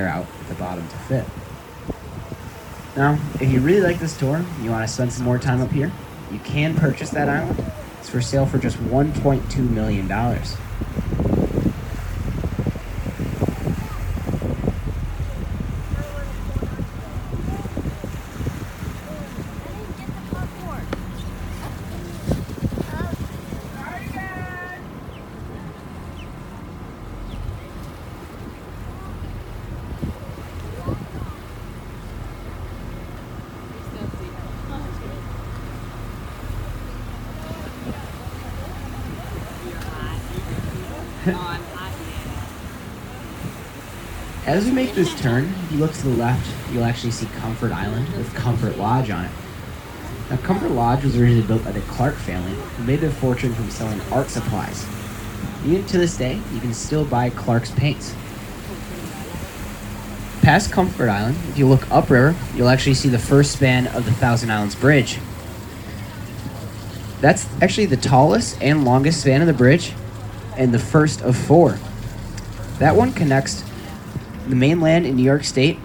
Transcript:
clear out the bottom to fit. Now, if you really like this tour, and you want to spend some more time up here, you can purchase that island. It's for sale for just $1.2 million. As we make this turn, if you look to the left, you'll actually see Comfort Island with Comfort Lodge on it. Now, Comfort Lodge was originally built by the Clark family, who made their fortune from selling art supplies. Even to this day, you can still buy Clark's paints. Past Comfort Island, if you look upriver, you'll actually see the first span of the Thousand Islands Bridge. That's actually the tallest and longest span of the bridge, and the first of 4. That one connects the mainland in New York State